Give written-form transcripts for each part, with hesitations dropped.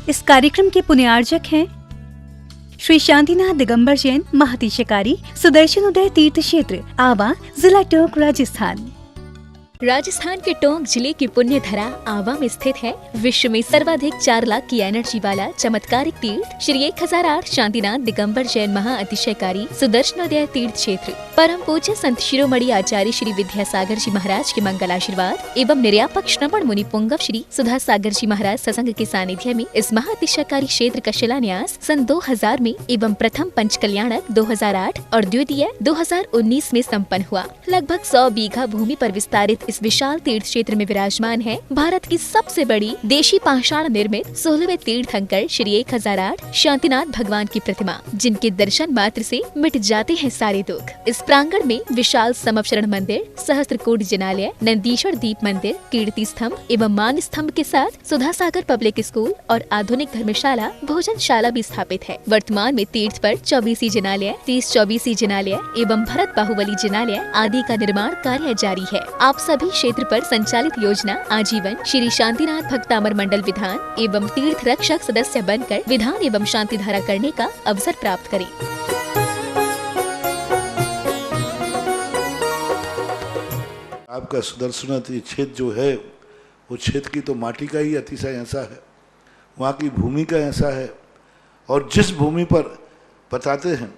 इस कार्यक्रम के पुण्यार्जक हैं श्री शांतिनाथ दिगंबर जैन महातिशकारी सुदर्शन उदय तीर्थ क्षेत्र आवा, जिला टोंक, राजस्थान। राजस्थान के टोंक जिले की पुण्य धरा आवा में स्थित है विश्व में सर्वाधिक 4 लाख की एनर्जी वाला चमत्कारिक तीर्थ श्री 1008 शांतिनाथ दिगंबर जैन महाअतिशयकारी सुदर्शनोदय तीर्थ क्षेत्र। परम पूज्य संत शिरोमणि आचार्य श्री विद्यासागर जी महाराज के मंगल आशीर्वाद एवं निर्यापक श्रवण मुनि पुंगव श्री सुधा सागर जी महाराज सत्संग के सानिध्य में इस महाअतिशयकारी क्षेत्र का शिलान्यास सन 2000 में एवं प्रथम पंच कल्याणक 2008 और द्वितीय 2019 में संपन्न हुआ। लगभग 100 बीघा भूमि पर विस्तारित इस विशाल तीर्थ क्षेत्र में विराजमान है भारत की सबसे बड़ी देशी पाषाण निर्मित 16वें तीर्थंकर श्री 1008 शांतिनाथ भगवान की प्रतिमा, जिनके दर्शन मात्र से मिट जाते हैं सारे दुख। इस प्रांगण में विशाल समवशरण मंदिर, सहस्त्रकूट जिनालय, नंदीश्वर दीप मंदिर, कीर्ति स्तंभ एवं मान स्तंभ के साथ सुधा सागर पब्लिक स्कूल और आधुनिक धर्मशाला, भोजनशाला भी स्थापित है। वर्तमान में तीर्थ पर 24 जिनालय, 30-24 जिनालय एवं भरत बाहुबली जिनालय आदि का निर्माण कार्य जारी है। आप सभी क्षेत्र पर संचालित योजना आजीवन श्री शांतिनाथ भक्तामर मंडल विधान एवं तीर्थ रक्षक सदस्य बनकर विधान एवं शांति धारा करने का अवसर प्राप्त करें। आपका सुदर्शन क्षेत्र जो है वो क्षेत्र की तो माटी का ही अतिशय ऐसा है, वहाँ की भूमि का ऐसा है। और जिस भूमि पर बताते हैं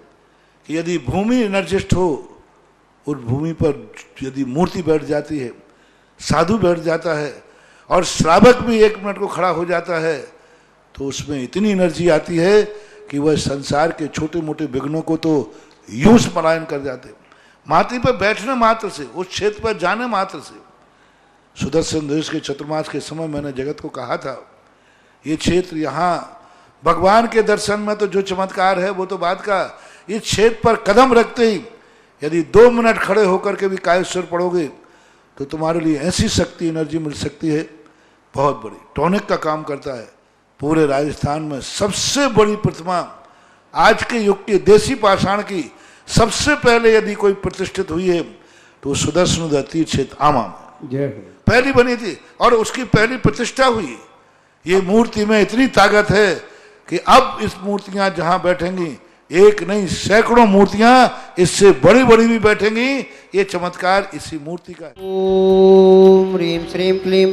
कि यदि भूमि एनर्जिस्ट हो, उस भूमि पर यदि मूर्ति बैठ जाती है, साधु बैठ जाता है और श्रावक भी 1 मिनट को खड़ा हो जाता है, तो उसमें इतनी एनर्जी आती है कि वह संसार के छोटे मोटे विघ्नों को तो यूं पलायन कर जाते। माटी पर बैठने मात्र से, उस क्षेत्र पर जाने मात्र से, सुदर्शन देश के चतुर्मास के समय मैंने जगत को कहा था, ये क्षेत्र यहाँ भगवान के दर्शन में तो जो चमत्कार है वो तो बात का, इस क्षेत्र पर कदम रखते ही यदि 2 मिनट खड़े होकर के भी कायेश्वर पढ़ोगे तो तुम्हारे लिए ऐसी शक्ति एनर्जी मिल सकती है बहुत बड़ी। टॉनिक का काम करता है। पूरे राजस्थान में सबसे बड़ी प्रतिमा आज के युग के देसी पाषाण की सबसे पहले यदि कोई प्रतिष्ठित हुई है तो सुदर्शन तीर्थ क्षेत्र आमा में पहली बनी थी और उसकी पहली प्रतिष्ठा हुई। ये मूर्ति में इतनी ताकत है कि अब इस मूर्तियां जहां बैठेंगी, एक नहीं सैकड़ों मूर्तियां इससे बड़ी बड़ी भी बैठेंगी। ये चमत्कार इसी मूर्ति का है। ओम ह्रीं श्रीं क्लीं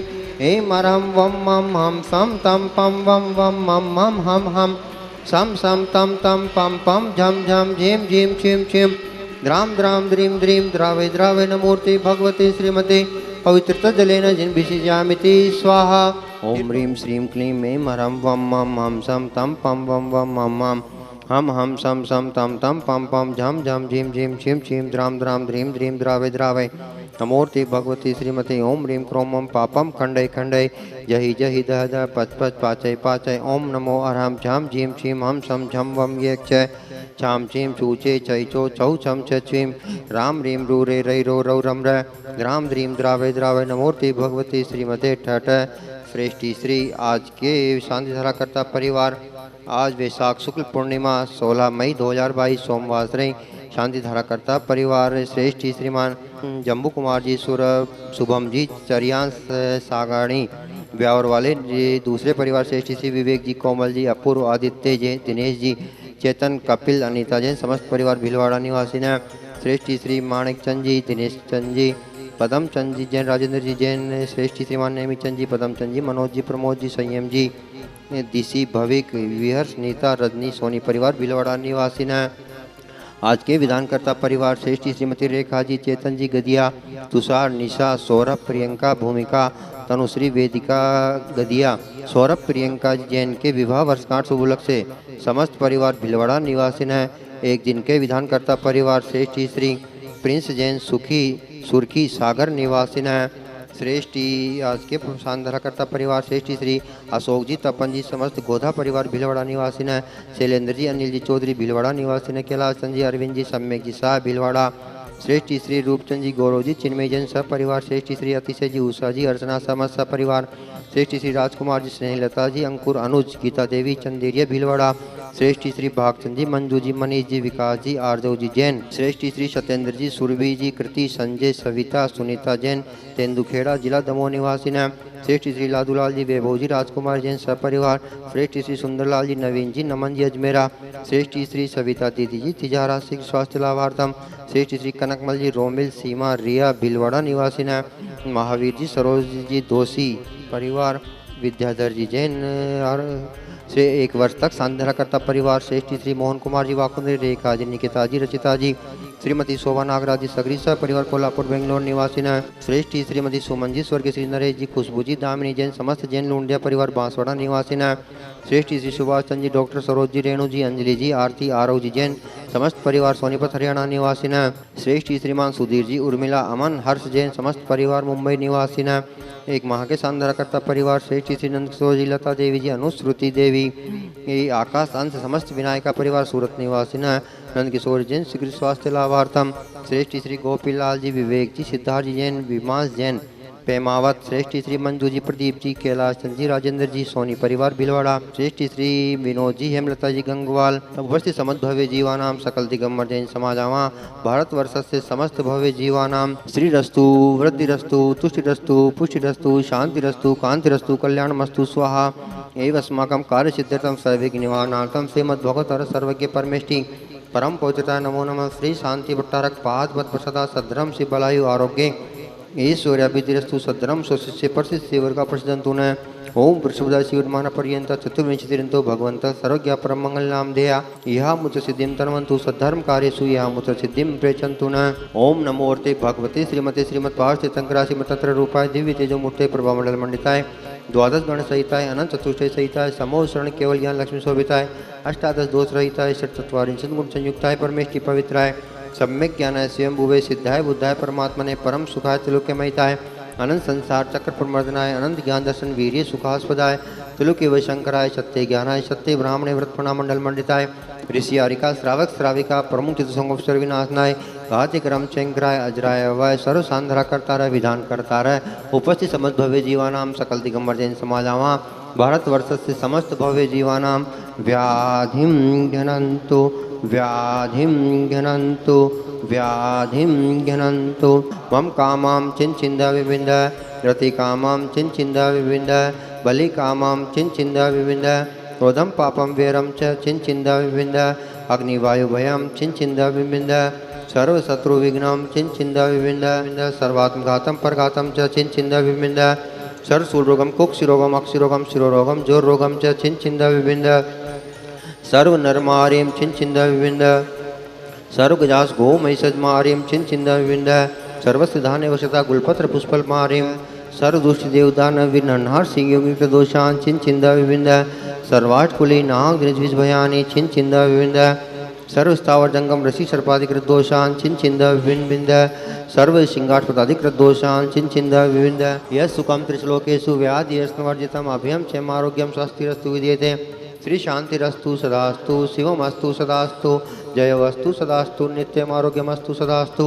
ऐं अरहं वम मम हम सम तम पम वम वम मम मम हम हम सम सम तम तम पम पम झम झम झीम झीम छिम छिम द्राम द्राम द्रीं द्रीं द्रावे द्रावे नमूर्ति भगवती श्रीमती पवित्रता जलेन जिन विशिजामिति स्वाहा। ओम ह्रीं श्रीं क्लीं ऐं अरहं वम मम हम सम तम पम वम वम मम मम हम सम सम तम तम पम पम झम झम झीम झीम छिम छिम द्राम द्राम द्रीं द्रीं द्रावे द्रावे नमोर्ति भगवती श्रीमती ओम ह्रीं क्रोमम पापम खंडय खंडय जहि जहि दह दह पच पच पाचय पाचय ओम नमो अरहम झम झीम छिम हम सम झम वम ये च छाम चीम चूचे चै चो चौ छम छीम राम ह्रीं रू रे रै रो रौ रम र द्राम द्रीं द्रावे द्रावे नमोर्ति भगवती श्रीमते ठठ श्रेष्ठी श्री। आज के शांति धारा करता परिवार, आज वैशाख शुक्ल पूर्णिमा 16 मई 2022 सोमवार से शांति धारा करता परिवार श्रेष्ठ श्रीमान जम्बू कुमार जी, शुभम जी, चरियांश सागाणी ब्यावर वाले जी, दूसरे परिवार श्रेष्ठ श्री विवेक जी, कोमल जी, अपूर्व, आदित्य जी, दिनेश जी, चेतन, कपिल, अनीता जैन, समस्त परिवार भीलवाड़ा निवासी ने श्रेष्ठ श्री माणिक चंद जी, दिनेश चंद जी, पदम चंद जी जैन, राजेंद्र जी जैन, श्रेष्ठ श्रीमान नेमी चंद जी, पदम चंद जी, मनोज जी, प्रमोद जी, संयम जी, दिशी, भविक, विहर्ष, नीता, रजनी, सोनी परिवार भीलवाड़ा निवासी ने आज के विधानकर्ता परिवार श्रेष्ठ श्रीमती रेखा जी, चेतन जी गदिया, तुषार, निशा, सौरभ, प्रियंका, भूमिका, तनुश्री, वेदिका गदिया, सौरभ, प्रियंका जैन के विवाह वर्षगांठ शुभ उपलक्ष्य से समस्त परिवार भीलवाड़ा निवासी है। एक दिन के विधानकर्ता परिवार श्रेष्ठ श्री प्रिंस जैन सुर्खी सागर निवासी है। श्रेष्ठ आज के शानधाराकर्ता परिवार श्रेष्ठ श्री अशोक जी, तपन जी, समस्त गोधा परिवार भीलवाड़ा निवासी ने शैलेंद्र जी, अनिल जी चौधरी भीलवाड़ा निवासी ने, कैलाश चंद जी, अरविंद जी, सम्यक जी शाह भीलवाड़ा, श्रेष्ठी श्री रूपचंद जी गौरव जी चिन्मय जैन सपरिवार, श्रेष्ठी श्री अतिशय जी उषा जी अर्चना समस्त सपरिवार, श्रेष्ठी श्री राजकुमार जी स्नेहलता जी अंकुर अनुज गीता देवी चंदेरिया भीलवाड़ा, श्रेष्ठी श्री भागचंद जी मंजू जी मनीष जी विकास जी आरजव जी जैन, श्रेष्ठी श्री सत्येंद्र जी सुरभि जी कृति संजय सविता सुनीता जैन तेंदुखेड़ा जिला दमोह निवासी न, श्रेष्ठी श्री लादूलाल जी वैभव जी राजकुमार जैन सपरिवार, श्रेष्ठी श्री सुंदरलाल जी नवीन जी नमन जी अजमेरा, श्रेष्ठी श्री सविता दीदी जी तिजारा सिंह स्वास्थ्य लाभार्थम, श्रेष्ठी श्री कनकमल जी रोमिल सीमा रिया भीलवाड़ा निवासी न, महावीर जी सरोज जी दोषी परिवार, विद्याधर जी जैन और से 1 वर्ष तक सांधराकर्ता परिवार, श्रेष्ठी श्री मोहन कुमार जी वाकुंद्री रेखा जी निकिता जी रचिता जी, श्रीमती शोभा नागराज जी सगरी सह परिवार कोल्हापुर बेंगलोर निवासी न, श्रेष्ठी श्रीमती सुमन जी स्वर्गीय श्री नरेश जी खुशबू जी दामिनी जैन समस्त जैन लुंडिया परिवार बांसवाड़ा निवासी न, श्रेष्ठी श्री सुभाष चंद जी डॉक्टर सरोज जी रेणु जी अंजलि जी आरती आरव जी जैन समस्त परिवार सोनीपत हरियाणा निवासी न, श्रेष्ठी श्रीमान सुधीर जी उर्मिला अमन हर्ष जैन समस्त परिवार मुंबई निवासी न, 1 माह के सांधराकर्ता परिवार, श्रेष्ठी श्री नंद किशोर जी लता देवी जी अनुश्रुति देवी आकाश अंश समस्त विनायका परिवार सूरत निवासी न, नंद किशोर जैन शीघ्र स्वास्थ्य लाभार्थम, श्रेष्ठी श्री गोपीलाल जी विवेक जी सिद्धार्थ जी जैन विमास जैन पेमावत, श्रेष्ठी श्री मंजू जी प्रदीप जी कैलाश चंद जी राजेंद्र जी सोनी परिवार भीलवाड़ा, श्रेष्ठी श्री विनोद जी हेमलता जी गंगवाल, उपस्थित समस्त भव्य जीवानाम सकल दिगंबर जैन समाजावा भारत वर्ष से समस्त भव्य जीवानाम श्री रस्तु वृद्धि रस्तु तुष्टि रस्तु पुष्टि रस्तु शांति रस्तु कांति रस्तु कल्याण मस्तु स्वाहा एवं अस्माकं कार्य सिद्ध्यर्थम सर्वज्ञ निवारणार्थम श्रीमद् भगवत सर्वज्ञ परमेष्टि परम पवित्रता नमो नमः श्री शांति भट्टारक पाद पद प्रसादा सद्रम शिव बलायु आरोग्य ईश्वर्याभिधिरस्तु सद्रम स्वशिष्य परसिद्ध सेवर का प्रसिद्धंतु न ओम वृषभदा शिवमान पर्यंत चतुर्विंशतिरंतो भगवंत सर्वज्ञ परम मंगल नाम देया यह मुच सिद्धिम तन्वंतु सद्धर्म कार्यसु यह मुच सिद्धिम प्रेचंतु न ओम नमो वर्ते भगवते श्रीमते श्रीमद पार्श्व तंकरा श्रीमद तंत्र रूपाय दिव्य तेजो मूर्ते प्रभा मंडल मंडिताय द्वादश गण सहिताय अनंत चतुष्टय सहिताय समोह शरण केवल ज्ञान लक्ष्मी शोभिताय अष्टादश दोष रहिताय षट्चत्वारिंशत् गुण संयुक्ताय परमेष्टि पवित्राय सम्यक ज्ञानाय स्वयं भुवे सिद्धाय बुद्धाय परमात्मने परम सुखाय त्रिलोक्यमयिताय अनंत संसार चक्र प्रमर्दनाय अनंत ज्ञान दर्शन वीर्य सुखास्पदाय त्रिलोक्य व शंकराय सत्य ज्ञानाय सत्य ब्राह्मणे व्रतपणा मंडल मंडिताय ऋषि आरिका श्रावक श्राविका प्रमुख तीर्थसंगोपसर विनाशनाय घाति क्रम चंक्राय अजराय अवय सर्व सांधरा करता रह विधान करता रह उपस्थित समस्त भव्य जीवानाम सकल दिगंबर जैन समाजावा भारत वर्ष से समस्त भव्य जीवानाम व्याधिम घ्नन्तु व्याधिम घ्नन्तु व्याधिम घ्नन्तु मम कामां चिन्चिन्दा विविन्द रति कामां चिन्चिन्दा विविन्द बलि कामां चिन्चिन्दा विविन्द क्रोधम पापम वेरम च चिन्चिन्दा विविन्द अग्निवायु भयम चिन्चिन्दा विविन्द सर्व शत्रु विघ्नम चिन्चिन्दा विविन्द सर्वात्मघातम परघातम च चिन्चिन्दा विविन्द सर्वसूरोगम कुक्षिरोगम अक्षिरोगम शिरोरोगम जोररोगम च चिन्चिन्दा विविन्द सर्व नरमार्यम चिन्चिन्दा विविन्द सर्वगजास गो महिषज्मार्यम चिन्चिन्दा विविन्द सर्वस्धाने वशता गुलपत्र पुष्पल मार्यम सर्वदुष्ट देवदान विनन्हार सिंह योगिक दोषान चिन्चिन्दा विविन्द सर्वाट कुली नाग द्विज भयानि चिन्चिन्दा विविन्द सर्वस्तावर जंगम ऋषि सर्पाधिकृत दोषान चिन्चिन्दा विविन्द सर्व सिंहाटपदाधिकृत दोषान चिन्चिन्दा विविन्द यस् सुखम त्रिश्लोकेषु व्याधि यस्नवर्जितम अभयम क्षेमारोग्यम स्वस्तिरस्तु विद्यते श्री शांतिरस्तु सदास्तु शिवमस्तु सदास्तु जयवस्तु सदास्तु नित्यम आरोग्यमस्तु सदास्तु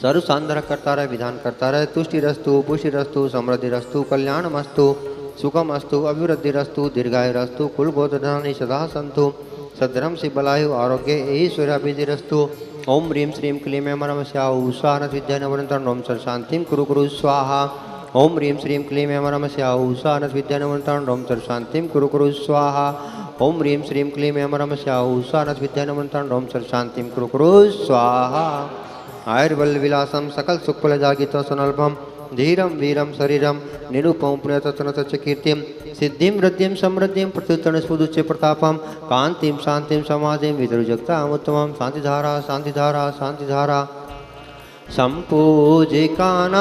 सर्व सांधर करता रहे विधान करता रहे तुष्टिरस्तु पुष्टिरस्तु समृद्धिरस्तु कल्याणमस्तु सुखमस्तु अभिवृद्धिरस्तु दीर्घायुरस्तु कुलगोत्रधानी सदा सन्तु सद्रम शिव बलायु आरोग्य ऐश्वर्याभिधिरस्तु ओम ह्रीं श्रीं क्लीं अमरम स्याउ स्वाहा विद्यानवरंतरण ओम सर शांतिं कुरु कुरु स्वाहा ओम ह्रीं श्रीं क्लीं अमरम स्याउ स्वाहा विद्यानवरंतरण ओम सर शांतिं कुरु कुरु स्वाहा ओम ह्रीं श्रीं क्लीं अमरम स्याउ स्वाहा विद्यानवरंतरण ओम सर शांतिं कुरु कुरु स्वाहा आयुर्बल विलासम सकल सुखफल जागित सुनल्भम धीरम वीरम शरीरम निरूपम पुण्यतत्नत कीर्तिम सिद्धिं वृद्धिं समृद्धिं प्रत्युत्तरण स्फुदुच्च प्रतापम कांतिम शांतिम समाधिं विदुर्जगताम उत्तमं शांतिधारा शांतिधारा शांतिधारा संपूजिकानां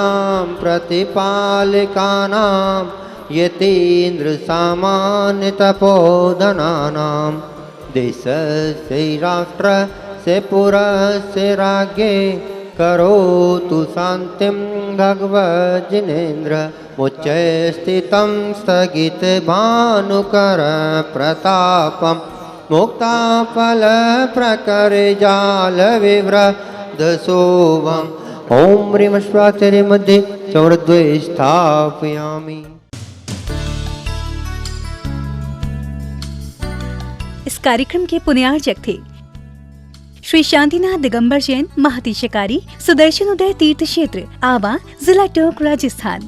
प्रतिपालिकानां यतीन्द्र सामान्य तपोधनानां देश से राष्ट्र से पुरा से राज्ञे करोतु शांतिं भगवज्जिनेन्द्र उच्चैः स्थितं स्थगित भानुकर प्रतापं मुक्ताफल प्रकर जाल विव्र दशोऽहम् ॐ ह्रीं अश्वाक्षरे मध्ये चौरद्वये स्थापयामि। इस कार्यक्रम के पुण्यार्चक थे श्री शांतिनाथ दिगंबर जैन महातिशकारी सुदर्शन उदय तीर्थ क्षेत्र आवा, जिला टोंक, राजस्थान।